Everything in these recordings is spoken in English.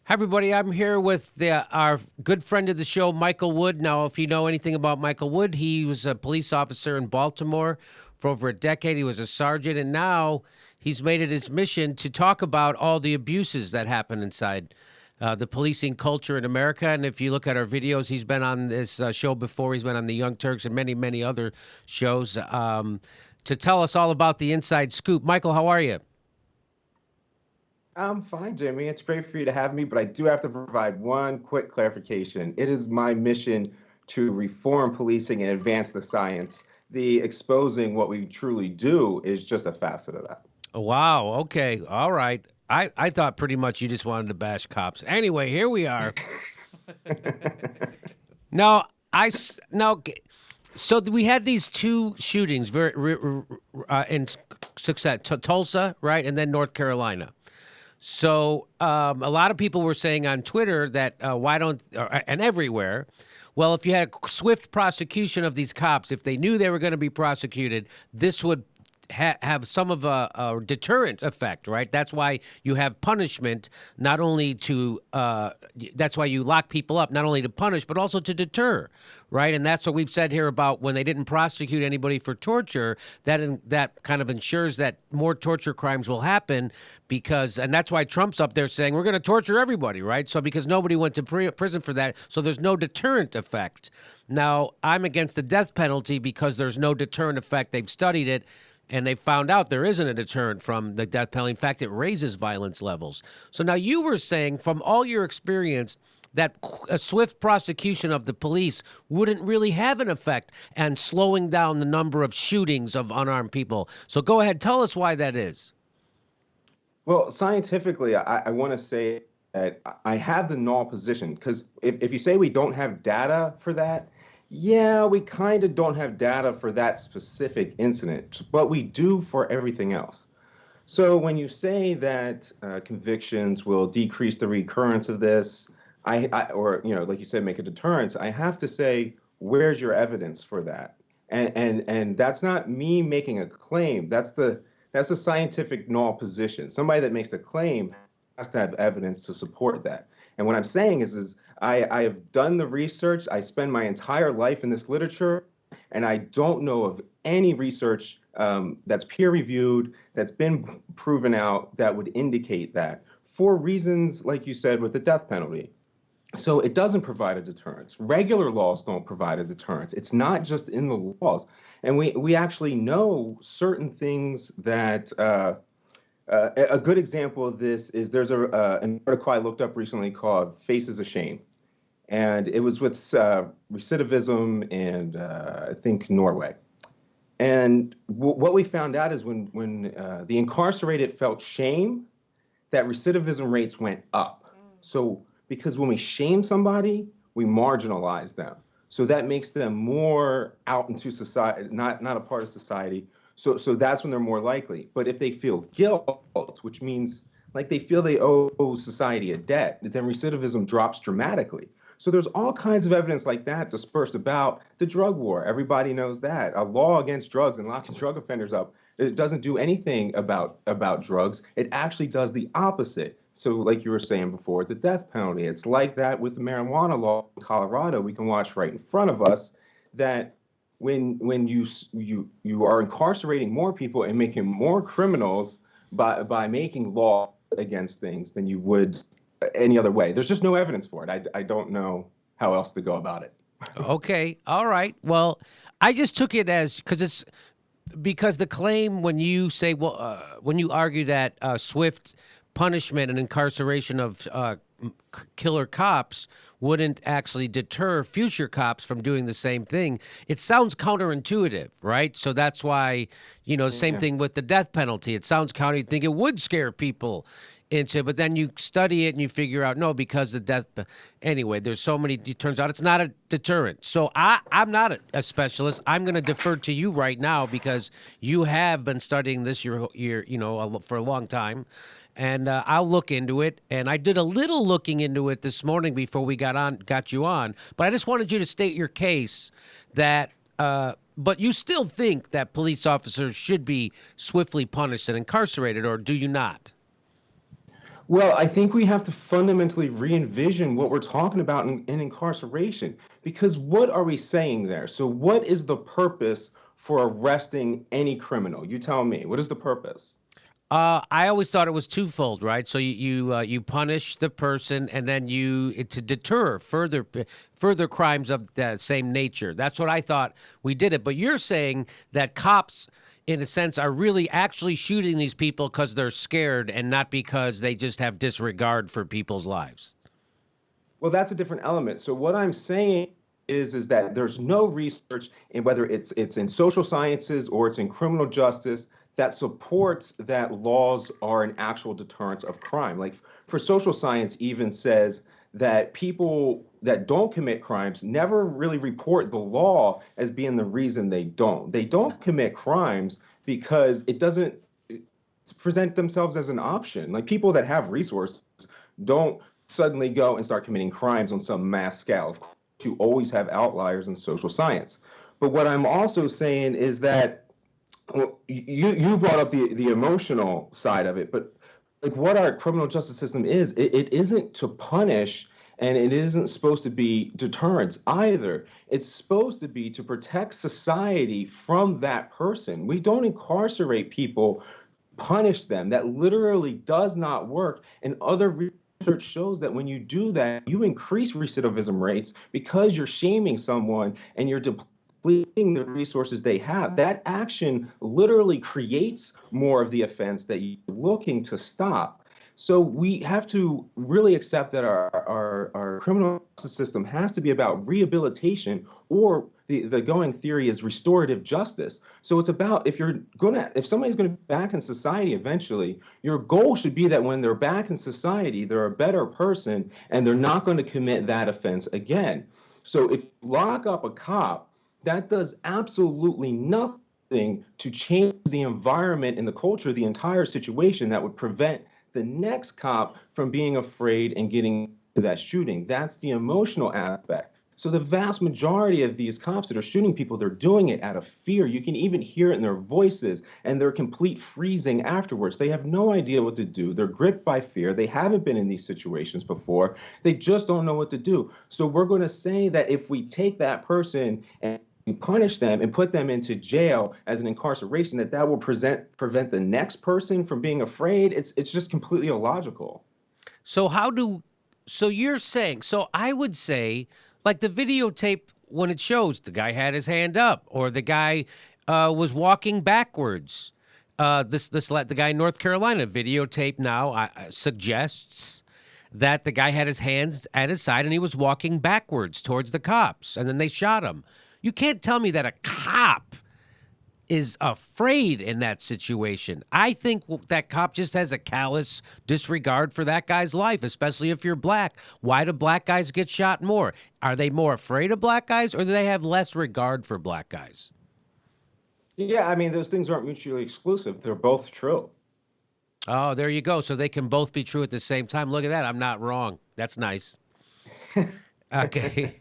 Hi, everybody. I'm here with our good friend of the show, Michael Wood. Now, if you know anything about Michael Wood, he was a police officer in Baltimore for over a decade. He was a sergeant, and now he's made it his mission to talk about all the abuses that happen inside the policing culture in America. And if you look at our videos, he's been on this show before. He's been on the Young Turks and many, many other shows to tell us all about the inside scoop. Michael, how are you? I'm fine, Jimmy. It's great for you to have me, but I do have to provide one quick clarification. It is my mission to reform policing and advance the science. The exposing what we truly do is just a facet of that. Wow. Okay. All right. I thought pretty much you just wanted to bash cops. Anyway, here we are. Now, so we had these two shootings in success, Tulsa, right, and then North Carolina. So a lot of people were saying on Twitter that why don't and everywhere, well, if you had a swift prosecution of these cops, if they knew they were going to be prosecuted, this would have some of a deterrent effect, right? That's why you have punishment, not only to that's why you lock people up, not only to punish but also to deter, right? And that's what we've said here about when they didn't prosecute anybody for torture. That kind of ensures that more torture crimes will happen and that's why Trump's up there saying we're going to torture everybody, right? So because nobody went to prison for that, so there's no deterrent effect. Now I'm against the death penalty because there's no deterrent effect. They've studied it. And they found out there isn't a deterrent from the death penalty. In fact, it raises violence levels. So now you were saying, from all your experience, that a swift prosecution of the police wouldn't really have an effect and slowing down the number of shootings of unarmed people. So go ahead, tell us why that is. Well, scientifically, I want to say that I have the null position because if you say we don't have data for that, yeah, we kind of don't have data for that specific incident, but we do for everything else. So when you say that convictions will decrease the recurrence of this, or like you said, make a deterrence, I have to say, where's your evidence for that? And that's not me making a claim. That's the scientific null position. Somebody that makes a claim has to have evidence to support that. And what I'm saying is I have done the research. I spend my entire life in this literature, and I don't know of any research that's peer reviewed, that's been proven out that would indicate that for reasons, like you said, with the death penalty. So it doesn't provide a deterrence. Regular laws don't provide a deterrence. It's not just in the laws. And we actually know certain things that a good example of this is there's an article I looked up recently called Faces of Shame. And it was with recidivism in, I think, Norway. And what we found out is when the incarcerated felt shame, that recidivism rates went up. So because when we shame somebody, we marginalize them. So that makes them more out into society, not a part of society. So that's when they're more likely. But if they feel guilt, which means like they feel they owe society a debt, then recidivism drops dramatically. So there's all kinds of evidence like that dispersed about the drug war. Everybody knows that. A law against drugs and locking drug offenders up, it doesn't do anything about drugs. It actually does the opposite. So like you were saying before, the death penalty, it's like that with the marijuana law in Colorado. We can watch right in front of us that when you are incarcerating more people and making more criminals by making law against things than you would any other way. There's just no evidence for it. I don't know how else to go about it. Okay. All right. Well, I just took it as because the claim when you say, when you argue that swift punishment and incarceration of killer cops wouldn't actually deter future cops from doing the same thing, it sounds counterintuitive, right? So that's why, same thing with the death penalty. It sounds counter. You'd think it would scare people into, but then you study it and you figure out, no, because the death. Anyway, there's so many, it turns out it's not a deterrent. So I'm not a specialist. I'm going to defer to you right now because you have been studying this for a long time. And I'll look into it. And I did a little looking into it this morning before we got you on. But I just wanted you to state your case that, but you still think that police officers should be swiftly punished and incarcerated, or do you not? Well, I think we have to fundamentally re-envision what we're talking about in incarceration, because what are we saying there? So, what is the purpose for arresting any criminal? You tell me. What is the purpose? I always thought it was twofold, right? So you punish the person, and then to deter further crimes of the same nature. That's what I thought we did it. But you're saying that cops, in a sense, are really actually shooting these people because they're scared and not because they just have disregard for people's lives. Well, that's a different element. So what I'm saying is that there's no research in whether it's in social sciences or it's in criminal justice that supports that laws are an actual deterrence of crime. Like for social science even says that people that don't commit crimes never really report the law as being the reason they don't. They don't commit crimes because it doesn't present themselves as an option. Like people that have resources don't suddenly go and start committing crimes on some mass scale. Of course, you always have outliers in social science. But what I'm also saying is that well, you brought up the emotional side of it, but like what our criminal justice system is, it isn't to punish and it isn't supposed to be deterrence either. It's supposed to be to protect society from that person. We don't incarcerate people, punish them. That literally does not work. And other research shows that when you do that, you increase recidivism rates because you're shaming someone and you're depleting the resources they have. That action literally creates more of the offense that you're looking to stop. So we have to really accept that our criminal justice system has to be about rehabilitation, or the going theory is restorative justice. So it's about if somebody's gonna be back in society eventually, your goal should be that when they're back in society, they're a better person and they're not going to commit that offense again. So if you lock up a cop, that does absolutely nothing to change the environment and the culture of the entire situation that would prevent the next cop from being afraid and getting to that shooting. That's the emotional aspect. So the vast majority of these cops that are shooting people, they're doing it out of fear. You can even hear it in their voices and their complete freezing afterwards. They have no idea what to do. They're gripped by fear. They haven't been in these situations before. They just don't know what to do. So we're going to say that if we take that person and punish them and put them into jail as an incarceration, that will prevent the next person from being afraid. It's just completely illogical. So so you're saying, so I would say, like the videotape when it shows the guy had his hand up or the guy was walking backwards. The guy in North Carolina videotape now suggests that the guy had his hands at his side and he was walking backwards towards the cops, and then they shot him. You can't tell me that a cop is afraid in that situation. I think that cop just has a callous disregard for that guy's life, especially if you're black. Why do black guys get shot more? Are they more afraid of black guys, or do they have less regard for black guys? Yeah, I mean, those things aren't mutually exclusive. They're both true. Oh, there you go. So they can both be true at the same time. Look at that. I'm not wrong. That's nice. Okay.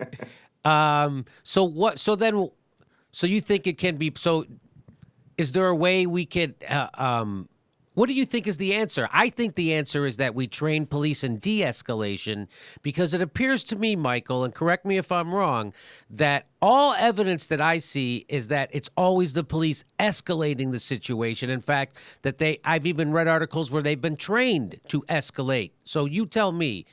So what? So you think it can be? So is there a way we could? What do you think is the answer? I think the answer is that we train police in de-escalation, because it appears to me, Michael, and correct me if I'm wrong, that all evidence that I see is that it's always the police escalating the situation. In fact, I've even read articles where they've been trained to escalate. So you tell me.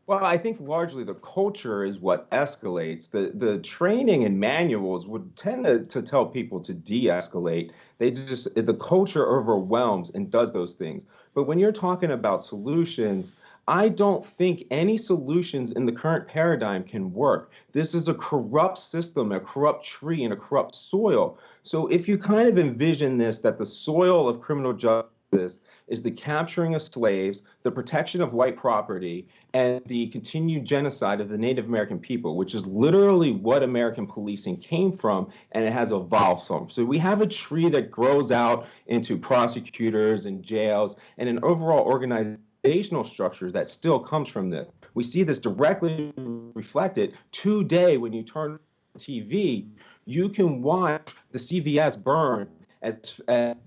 Well, I think largely the culture is what escalates. The training and manuals would tend to tell people to de-escalate. The culture overwhelms and does those things. But when you're talking about solutions, I don't think any solutions in the current paradigm can work. This is a corrupt system, a corrupt tree, and a corrupt soil. So if you kind of envision this, that the soil of criminal justice is the capturing of slaves, the protection of white property, and the continued genocide of the Native American people, which is literally what American policing came from, and it has evolved from. So we have a tree that grows out into prosecutors and jails and an overall organizational structure that still comes from this. We see this directly reflected today when you turn on TV. You can watch the CVS burn as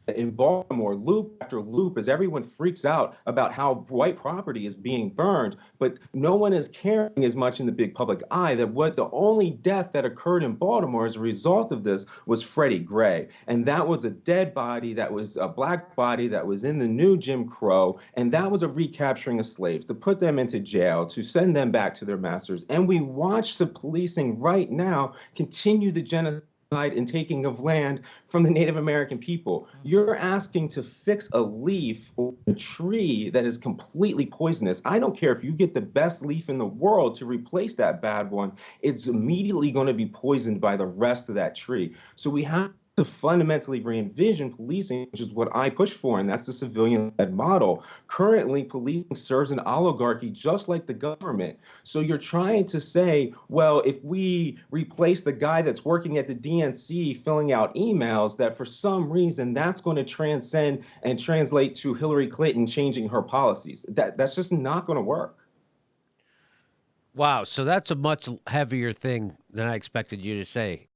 in Baltimore, loop after loop, as everyone freaks out about how white property is being burned, but no one is caring as much in the big public eye that what the only death that occurred in Baltimore as a result of this was Freddie Gray. And that was a dead body, that was a black body that was in the new Jim Crow, and that was a recapturing of slaves to put them into jail, to send them back to their masters. And we watch the policing right now continue the genocide and taking of land from the Native American people. You're asking to fix a leaf or a tree that is completely poisonous. I don't care if you get the best leaf in the world to replace that bad one, it's immediately going to be poisoned by the rest of that tree. So we have to fundamentally re-envision policing, which is what I push for, and that's the civilian-led model. Currently, policing serves an oligarchy just like the government. So you're trying to say, well, if we replace the guy that's working at the DNC filling out emails, that for some reason that's going to transcend and translate to Hillary Clinton changing her policies. That's just not going to work. Wow. So that's a much heavier thing than I expected you to say.